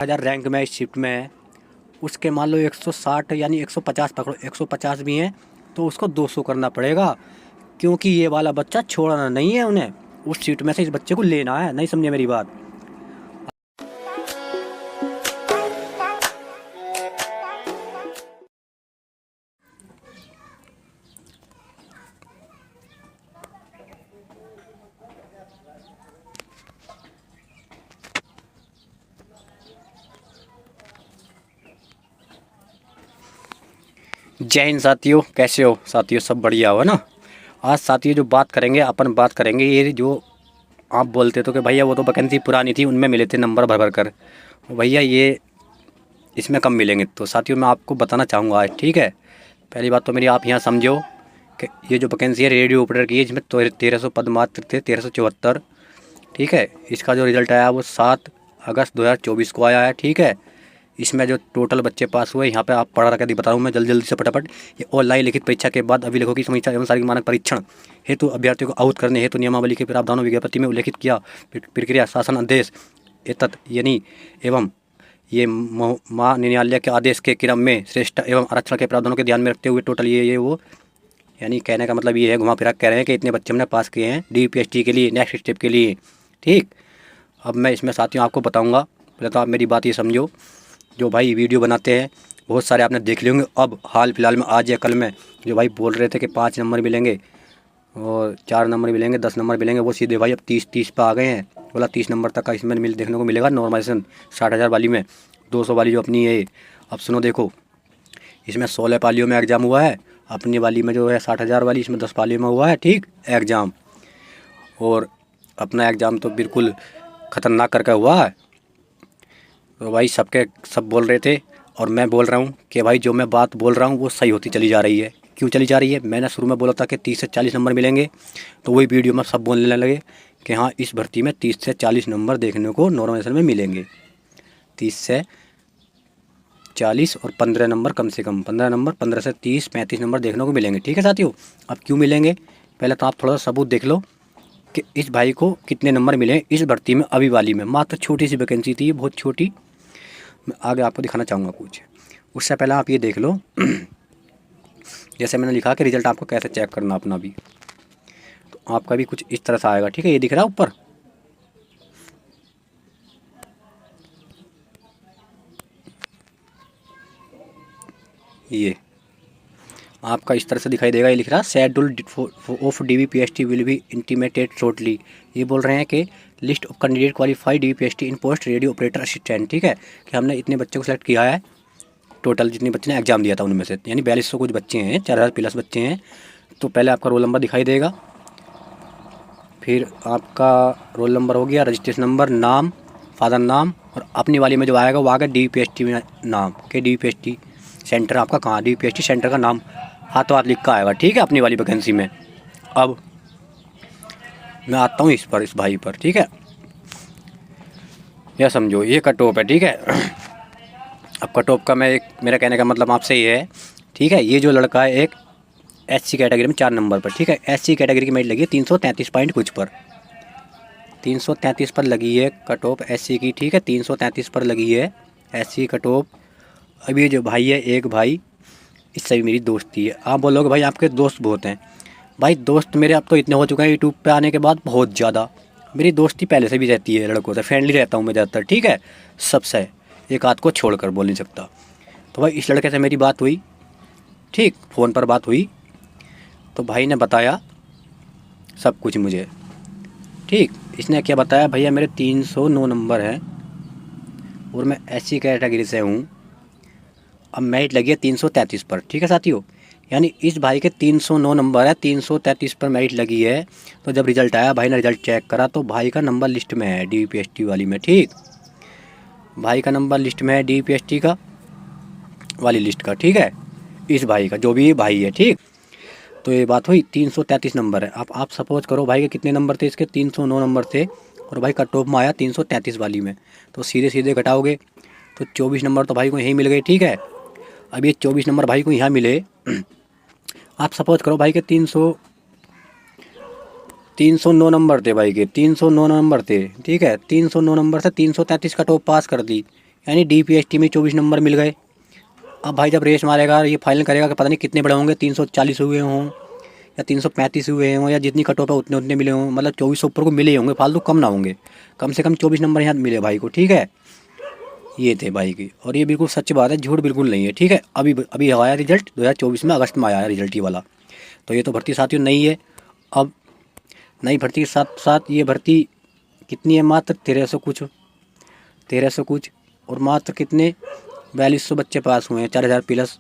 1000 rank में इस shift में है, उसके मान लो 160 यानी 150 पकड़ो, 150 भी हैं तो उसको 200 करना पड़ेगा, क्योंकि ये वाला बच्चा छोड़ना नहीं है, उन्हें उस सीट में से इस बच्चे को लेना है। नहीं समझे मेरी बात? जय हिंद साथियों, कैसे हो साथियों? सब बढ़िया हो ना? आज साथियों जो बात करेंगे, अपन बात करेंगे ये जो आप बोलते तो कि भैया वो तो वैकेंसी पुरानी थी, उनमें मिले थे नंबर भर भर कर, भैया ये इसमें कम मिलेंगे। तो साथियों मैं आपको बताना चाहूँगा आज, ठीक है? पहली बात तो मेरी आप यहाँ समझो कि ये जो वैकेंसी है रेडियो ऑपरेटर की है, इसमें 1300 पद मात्र थे, 1374, ठीक है? इसका जो रिज़ल्ट आया वो 7 अगस्त 2024 को आया है, ठीक है? इसमें जो टोटल बच्चे पास हुए, यहाँ पे आप पढ़ा रखा बता रहा हूँ मैं जल्दी से फटाफट। ये ऑनलाइन लिखित परीक्षा के बाद अभिलेखों की समीक्षा एवं शारीरिक मानक परीक्षण हेतु अभ्यर्थियों को आहूत करने हेतु नियमावली के प्रावधानों विज्ञप्ति में उल्लेखित किया प्रक्रिया शासन आदेश एतत् यानी एवं ये न्यायालय के आदेश के क्रम में श्रेष्ठ एवं आरक्षण के प्रावधानों के ध्यान में रखते हुए टोटल ये वो, यानी कहने का मतलब ये है, घुमा फिरा कह रहे हैं कि इतने बच्चे हमने पास किए हैं DPST के लिए, नेक्स्ट स्टेप के लिए, ठीक? अब मैं इसमें साथियों आपको बताऊँगा। पहले तो आप मेरी बात ये समझो, जो भाई वीडियो बनाते हैं बहुत सारे आपने देख लिए होंगे, अब हाल फिलहाल में आज या कल में जो भाई बोल रहे थे कि 5 नंबर मिलेंगे और 4 नंबर मिलेंगे, 10 नंबर मिलेंगे, वो सीधे भाई अब 30 पे आ गए हैं। बोला 30 नंबर तक का इसमें देखने को मिलेगा नॉर्मलाइजेशन 60,000 वाली में, 200 वाली जो अपनी है। अब सुनो देखो, इसमें 16 पालियों में एग्ज़ाम हुआ है, अपनी वाली में जो है 60,000 वाली, इसमें 10 पालियों में हुआ है, ठीक एग्ज़ाम। और अपना एग्ज़ाम तो बिल्कुल ख़तरनाक करके हुआ है। तो भाई सब बोल रहे थे और मैं बोल रहा हूँ कि भाई जो मैं बात बोल रहा हूँ वो सही होती चली जा रही है। क्यों चली जा रही है? मैंने शुरू में बोला था कि 30 से 40 नंबर मिलेंगे, तो वही वीडियो में सब बोलने लगे कि हाँ इस भर्ती में 30 से 40 नंबर देखने को नॉर्मलाइजेशन में मिलेंगे। 30 से 40 और 15 नंबर, कम से कम 15 नंबर, 15 से 30 35 नंबर देखने को मिलेंगे, ठीक है साथियों? अब क्यों मिलेंगे, पहले तो आप थोड़ा सा सबूत देख लो कि इस भाई को कितने नंबर मिले इस भर्ती में। अभी वाली में मात्र छोटी सी वैकेंसी थी, बहुत छोटी। मैं आगे आपको दिखाना चाहूँगा कुछ, उससे पहले आप ये देख लो जैसे मैंने लिखा कि रिज़ल्ट आपको कैसे चेक करना अपना भी, तो आपका भी कुछ इस तरह से आएगा, ठीक है? ये दिख रहा है ऊपर, ये आपका इस तरह से दिखाई देगा। ये लिख रहा है schedule of DPST will be intimated shortly. ये बोल रहे हैं कि list of candidate qualified DPST in post radio operator assistant, ठीक है? कि हमने इतने बच्चों को सेलेक्ट किया है, टोटल जितने बच्चे ने एग्ज़ाम दिया था उनमें से, यानी 4200 कुछ बच्चे हैं, 4000 प्लस बच्चे हैं। तो पहले आपका रोल नंबर दिखाई देगा, फिर आपका रोल नंबर हो गया, रजिस्ट्रेशन नंबर, नाम, फादर नाम, और अपनी वाली में जो आएगा वो आएगा DPST में नाम के, DPST सेंटर आपका कहाँ, DPST सेंटर का नाम हाथों हाथ लिख का आएगा, ठीक है? अपनी वाली वैकेंसी में। अब मैं आता हूँ इस भाई पर, ठीक है? यह समझो ये कट ऑफ है, ठीक है? अब कट ऑफ का मेरा कहने का मतलब आपसे ये है, ठीक है? ये जो लड़का है एक SC कैटेगरी में 4 नंबर पर, ठीक है? SC कैटेगरी की मेरिट लगी है 333 पॉइंट कुछ पर, 333 पर लगी है कट ऑफ SC की, ठीक है? 333 पर लगी है SC कट ऑफ। अब ये जो भाई है एक भाई, इससे भी मेरी दोस्ती है। आप बोलोगे भाई आपके दोस्त बहुत हैं, भाई दोस्त मेरे अब तो इतने हो चुके हैं यूट्यूब पे आने के बाद, बहुत ज़्यादा। मेरी दोस्ती पहले से भी रहती है लड़कों से, फ्रेंडली रहता हूँ मैं ज़्यादातर, ठीक है? सबसे, एक आध को छोड़ कर बोल नहीं सकता। तो भाई इस लड़के से मेरी बात हुई, ठीक, फ़ोन पर बात हुई, तो भाई ने बताया सब कुछ मुझे, ठीक? इसने क्या बताया, भैया मेरे 309 नंबर हैं और मैं SC कैटेगरी से हूँ। अब मेरिट लगी है 333 पर, ठीक है साथियों? यानी इस भाई के 309 नंबर है, 333 पर मेरिट लगी है। तो जब रिज़ल्ट आया, भाई ने रिज़ल्ट चेक करा तो भाई का नंबर लिस्ट में है DPST वाली में, ठीक? भाई का नंबर लिस्ट में है DPST का वाली लिस्ट का, ठीक है? इस भाई का, जो भी भाई है, ठीक? तो ये बात हुई, 333 नंबर है। अब आप सपोज करो भाई के कितने नंबर थे, इसके 309 नंबर थे और भाई कट ऑफ में आया 333 वाली में, तो सीधे सीधे घटाओगे तो 24 नंबर तो भाई को यहीं मिल गए, ठीक है? अब ये 24 नंबर भाई को यहाँ मिले, आप सपोज करो भाई के 309 नंबर थे भाई के, 309 नंबर थे, ठीक है? 309 नंबर से 333 कट ऑफ पास कर दी, यानी DPST में 24 नंबर मिल गए। अब भाई जब रेस मारेगा, ये फाइनल करेगा कि पता नहीं कितने बड़े होंगे, 340 हुए हों या 335 हुए हों, या जितनी कट ऑफ है उतने उतने मिले हों, मतलब 24 ऊपर को मिले होंगे, फालतू कम ना होंगे। कम से कम 24 नंबर यहाँ मिले भाई को, ठीक है। ये थे भाई की, और ये बिल्कुल सच बात है, झूठ बिल्कुल नहीं है, ठीक है। अभी अभी आया रिजल्ट 2024 में अगस्त में आया है रिजल्ट ये वाला। तो ये तो भर्ती साथियों नहीं है। अब नई भर्ती के साथ साथ ये भर्ती कितनी है, मात्र 1300 कुछ, और मात्र कितने 4200 बच्चे पास हुए हैं, 4000 प्लस।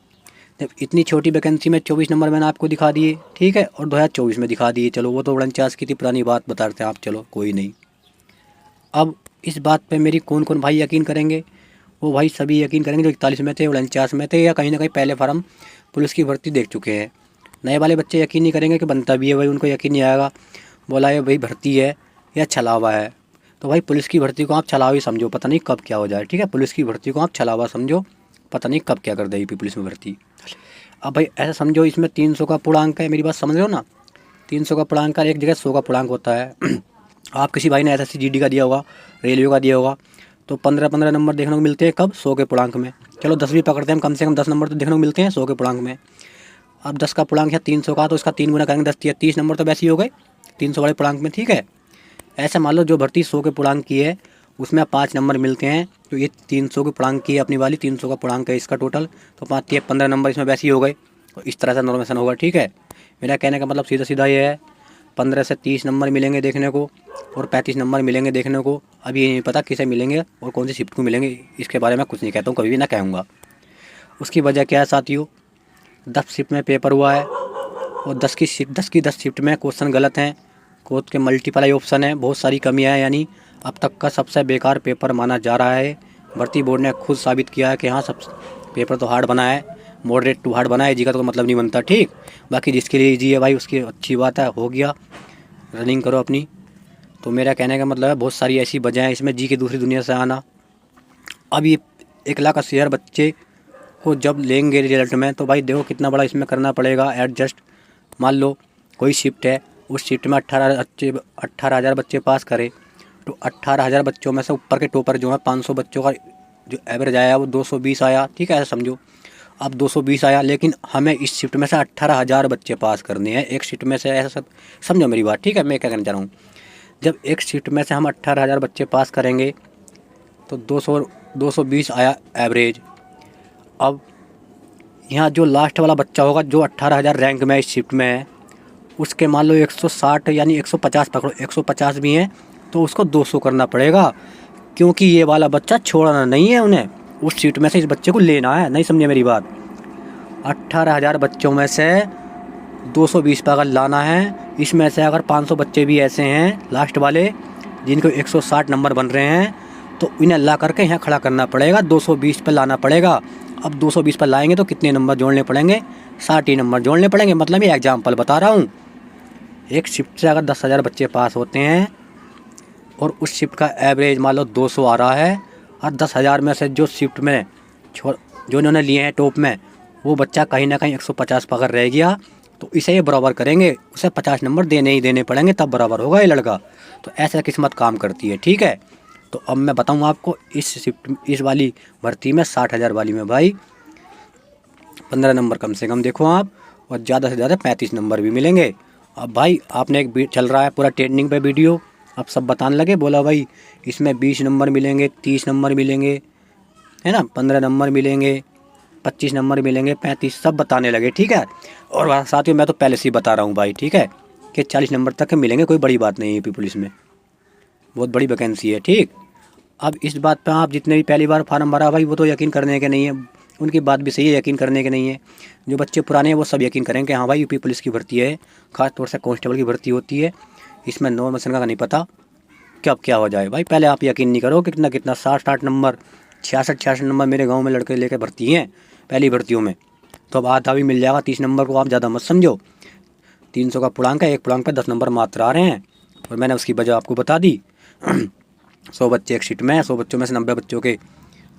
जब इतनी छोटी वैकेंसी में 24 नंबर मैंने आपको दिखा दिए, ठीक है, और 2024 में दिखा दिए। चलो वो तो 49 की थी पुरानी बात बता रहे थे आप, चलो कोई नहीं। अब इस बात पे मेरी कौन कौन भाई यकीन करेंगे, वो भाई सभी यकीन करेंगे जो 41 में थे, 49 में थे, या कहीं ना कहीं पहले फार्म पुलिस की भर्ती देख चुके हैं। नए वाले बच्चे यकीन नहीं करेंगे कि बनता भी है भाई, उनको यकीन नहीं आएगा, बोला है भाई भर्ती है या छलावा है। तो भाई पुलिस की भर्ती को आप छलावा ही समझो, पता नहीं कब क्या हो जाए, ठीक है। पुलिस की भर्ती को आप छलावा समझो, पता नहीं कब क्या कर दे यूपी पुलिस में भर्ती। अब भाई ऐसा समझो, इसमें 300 का पूर्णांक है, मेरी बात समझ रहे हो ना। 300 का पूर्णांक का एक जगह 100 का पूर्णांक होता है। आप किसी भाई ने SSC GD का दिया होगा, रेलवे का दिया होगा, तो 15-15 नंबर देखने को मिलते हैं कब, 100 के पूर्णांक में। चलो 10 भी पकड़ते हैं हम, कम से कम 10 नंबर तो देखने को मिलते हैं 100 के पूर्णांक में। अब 10 का पूर्णांक है 300 का, तो इसका 3 गुना करेंगे, 10 30 नंबर तो वैसे ही हो गए 300 वाले पूर्णांक में, ठीक है। ऐसा मान लो जो भर्ती 100 के पूर्णांक की है उसमें 5 नंबर मिलते हैं, तो ये 300 के पूर्णांक की है अपनी वाली, 300 का पूर्णांक है इसका टोटल, तो 5 15 नंबर इसमें वैसे ही हो गए। तो इस तरह से नॉर्मेशन होगा, ठीक है। मेरा कहने का मतलब सीधा सीधा ये है, 15 से 30 नंबर मिलेंगे देखने को, और 35 नंबर मिलेंगे देखने को। अभी ये नहीं पता किसे मिलेंगे और कौन सी शिफ्ट को मिलेंगे, इसके बारे में कुछ नहीं कहता हूँ, कभी भी ना कहूँगा। उसकी वजह क्या है साथियों, 10 शिफ्ट में पेपर हुआ है, और 10 की 10 शिफ्ट में क्वेश्चन गलत हैं, कोर्ट के मल्टीप्लाई ऑप्शन है, बहुत सारी कमियां हैं, यानी अब तक का सबसे बेकार पेपर माना जा रहा है। भर्ती बोर्ड ने खुद साबित किया है कि हाँ, सब पेपर तो हार्ड बना है, मॉडरेट टू हार्ड बना है, जी का तो मतलब नहीं बनता, ठीक। बाकी जिसके लिए जी है भाई उसकी अच्छी बात है, हो गया, रनिंग करो अपनी। तो मेरा कहने का मतलब है बहुत सारी ऐसी वजह हैं इसमें जी की दूसरी दुनिया से आना। अब ये 1,80,000 बच्चे को जब लेंगे रिजल्ट में, तो भाई देखो कितना बड़ा इसमें करना पड़ेगा एडजस्ट। मान लो कोई शिफ्ट है, उस शिफ्ट में 18,000 बच्चे पास करे, तो 18,000 बच्चों में से ऊपर के टॉपर जो है 500 बच्चों का जो एवरेज आया वो 220 आया, ठीक है, ऐसा समझो। अब 220 आया, लेकिन हमें इस शिफ्ट में से 18,000 बच्चे पास करने हैं, एक शिफ्ट में से, ऐसा सब समझो मेरी बात, ठीक है। मैं क्या कहना चाह रहा हूँ, जब एक शिफ्ट में से हम 18,000 बच्चे पास करेंगे तो 220 आया एवरेज। अब यहाँ जो लास्ट वाला बच्चा होगा जो 18,000 रैंक में इस शिफ्ट में है, उसके मान लो 160 यानी 150 पकड़ो, 150 भी हैं तो उसको 200 करना पड़ेगा, क्योंकि ये वाला बच्चा छोड़ना नहीं है, उन्हें उस सीट में से इस बच्चे को लेना है। नहीं समझे मेरी बात, 18,000 बच्चों में से 220 पर अगर लाना है, इसमें से अगर 500 बच्चे भी ऐसे हैं लास्ट वाले जिनको 160 नंबर बन रहे हैं, तो इन्हें ला करके यहाँ खड़ा करना पड़ेगा, 220 पर लाना पड़ेगा। अब 220 पर लाएंगे तो कितने नंबर जोड़ने पड़ेंगे, 60 नंबर जोड़ने पड़ेंगे। मतलब ये एग्जाम्पल बता रहा हूँ, एक शिफ्ट से अगर 10,000 बच्चे पास होते हैं और उस शिफ्ट का एवरेज मान लो 200 आ रहा है, और 10,000 में से जो शिफ्ट में जो इन्होंने लिए हैं टॉप में, वो बच्चा कहीं ना कहीं 150 पकड़ रह गया, तो इसे ये बराबर करेंगे, उसे 50 नंबर देने ही देने पड़ेंगे, तब बराबर होगा ये लड़का। तो ऐसा किस्मत काम करती है, ठीक है। तो अब मैं बताऊँ आपको, इस वाली भर्ती में 60,000 वाली में भाई 15 नंबर कम से कम देखो आप, और ज़्यादा से ज़्यादा 35 नंबर भी मिलेंगे। अब भाई आपने एक चल रहा है पूरा ट्रेंडिंग पे वीडियो, अब सब बताने लगे, बोला भाई इसमें 20 नंबर मिलेंगे, 30 नंबर मिलेंगे, है ना, 15 नंबर मिलेंगे, 25 नंबर मिलेंगे, 35, सब बताने लगे, ठीक है। और साथियों मैं तो पहले से ही बता रहा हूँ भाई, ठीक है, कि 40 नंबर तक मिलेंगे, कोई बड़ी बात नहीं है, यूपी पुलिस में बहुत बड़ी वैकेंसी है, ठीक। अब इस बात पर आप जितने भी पहली बार फार्म भरा भाई वो तो यकीन करने के नहीं है, उनकी बात भी सही है, यकीन करने के नहीं है। जो बच्चे पुराने हैं वो सब यकीन करेंगे कि हाँ भाई यूपी पुलिस की भर्ती है, खास तौर से कांस्टेबल की भर्ती होती है, इसमें नॉर्मल का नहीं पता कब क्या हो जाए। भाई पहले आप यकीन नहीं करो कितना 60 नंबर, 66 नंबर मेरे गाँव में लड़के लेकर भर्ती हैं पहली भर्तियों में, तो अब आधा भी मिल जाएगा 30 नंबर को, आप ज़्यादा मत समझो। 300 का पूर्णांक है, एक पूर्णांक पर 10 नंबर मात्र आ रहे हैं, और मैंने उसकी वजह आपको बता दी। 100 बच्चे एक शीट में है, 100 बच्चों में से 90 बच्चों के,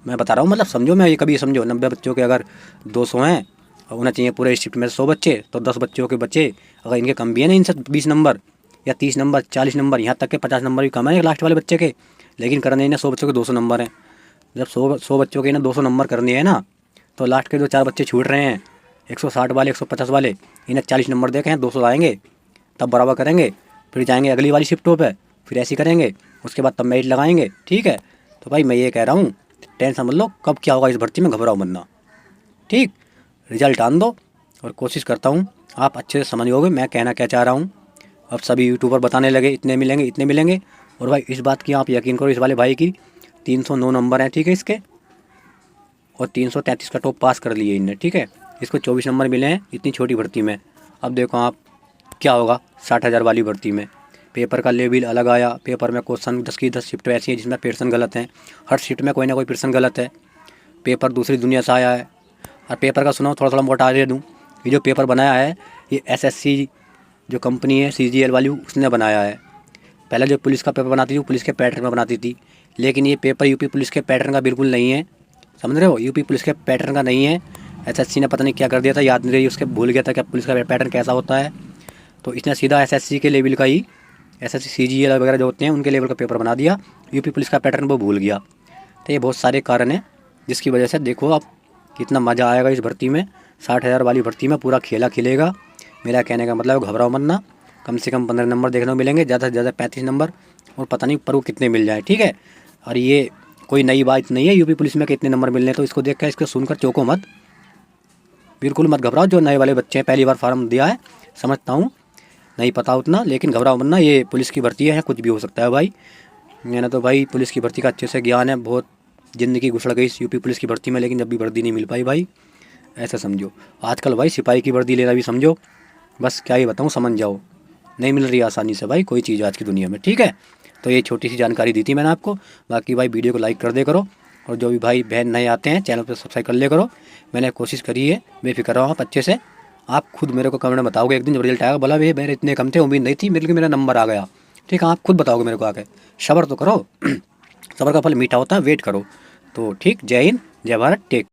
मैं बता रहा हूँ मतलब समझो, मैं ये कभी समझो 90 बच्चों के अगर 200 हैं और उन्हें चाहिए पूरे शिफ्ट में 100 बच्चे, तो 10 बच्चों के बच्चे अगर इनके कम भी है ना, इनसे 20 नंबर या 30 नंबर, 40 नंबर, यहाँ तक के 50 नंबर भी कम है लास्ट वाले बच्चे के, लेकिन करने इन्हें 100 बच्चों के 200 नंबर हैं, जब 100 बच्चों के ना 200 नंबर करने हैं ना, तो लास्ट के जो 4 बच्चे छूट रहे हैं 160 वाले 150 वाले, इन्हें 40 नंबर देखे हैं, 200 आएंगे तब बराबर करेंगे, फिर जाएंगे अगली वाली शिफ्टों पे, फिर ऐसे करेंगे, उसके बाद तब मेरिट लगाएंगे। ठीक है, तो भाई मैं ये कह रहा हूँ, टेंशन मत लो, कब क्या होगा इस भर्ती में घबराओ मत ना। ठीक, रिजल्ट आन दो, और कोशिश करता हूँ आप अच्छे से समझोगे मैं कहना क्या चाह रहा हूँ। अब सभी यूट्यूबर बताने लगे इतने मिलेंगे इतने मिलेंगे, और भाई इस बात की आप यकीन करो, इस वाले भाई की 309 नंबर हैं, ठीक है इसके, और 333 का टॉप पास कर लिए इनने। ठीक है, इसको 24 नंबर मिले हैं इतनी छोटी भर्ती में। अब देखो आप क्या होगा 60,000 वाली भर्ती में। पेपर का लेवल अलग आया, पेपर में क्वेश्चन 10 की 10 शिफ्ट ऐसी हैं जिसमें प्रश्न गलत हैं, हर शिफ्ट में कोई ना कोई प्रश्न गलत है। पेपर दूसरी दुनिया से आया है। और पेपर का सुनाओ, थोड़ा थोड़ा मोटा दे दूँ, ये जो पेपर बनाया है ये SSC जो कंपनी है CGL वाली उसने बनाया है। पहले जो पुलिस का पेपर बनाती थी वो पुलिस के पैटर्न में बनाती थी, लेकिन ये पेपर यूपी पुलिस के पैटर्न का बिल्कुल नहीं है, समझ रहे हो, यूपी पुलिस के पैटर्न का नहीं है। SSC ने पता नहीं क्या कर दिया था, याद नहीं रही उसके, भूल गया था कि पुलिस का पैटर्न कैसा होता है, तो इसने सीधा SSC के लेवल का ही, SSC CGL वगैरह जो होते हैं उनके लेवल का पेपर बना दिया, यूपी पुलिस का पैटर्न वो भूल गया। तो ये बहुत सारे कारण हैं जिसकी वजह से देखो आप कितना मज़ा आएगा इस भर्ती में, 60,000 वाली भर्ती में पूरा खेला खिलेगा। मेरा कहने का मतलब घबराओ मत ना, कम से कम 15 नंबर देखने को मिलेंगे, ज़्यादा से ज़्यादा 35 नंबर, और पता नहीं पर वो कितने मिल जाए। ठीक है, और ये कोई नई बात नहीं है यूपी पुलिस में कितने नंबर मिलने, तो इसको देख कर इसको सुनकर चौंको मत, बिल्कुल मत घबराओ। जो नए वाले बच्चे हैं पहली बार फार्म दिया है, समझता हूँ नहीं पता उतना, लेकिन घबराओ मत ना, ये पुलिस की भर्ती है, कुछ भी हो सकता है भाई। मैंने तो भाई पुलिस की भर्ती का अच्छे से ज्ञान है, बहुत ज़िंदगी घुसड़ गई इस यूपी पुलिस की भर्ती में, लेकिन जब भी वर्दी नहीं मिल पाई भाई, ऐसा समझो। आजकल भाई सिपाही की वर्दी लेना भी समझो, बस क्या ही बताऊँ, समझ जाओ, नहीं मिल रही आसानी से भाई कोई चीज़ आज की दुनिया में। ठीक है, तो ये छोटी सी जानकारी दी थी मैंने आपको। बाकी भाई वीडियो को लाइक कर दे करो, और जो भी भाई बहन नए आते हैं चैनल पर सब्सक्राइब कर ले करो। मैंने कोशिश करी है, बेफिक्र रहो आप अच्छे से। आप खुद मेरे को कमेंट में बताओगे एक दिन जब रिजल्ट आएगा, बोला भाई मेरे इतने कम थे, उम्मीद नहीं थी, मेरा नंबर आ गया। ठीक है, आप खुद बताओगे मेरे को आके, सब्र तो करो सब्र का फल मीठा होता है, वेट करो। तो ठीक, जय हिंद, जय भारत, टेक।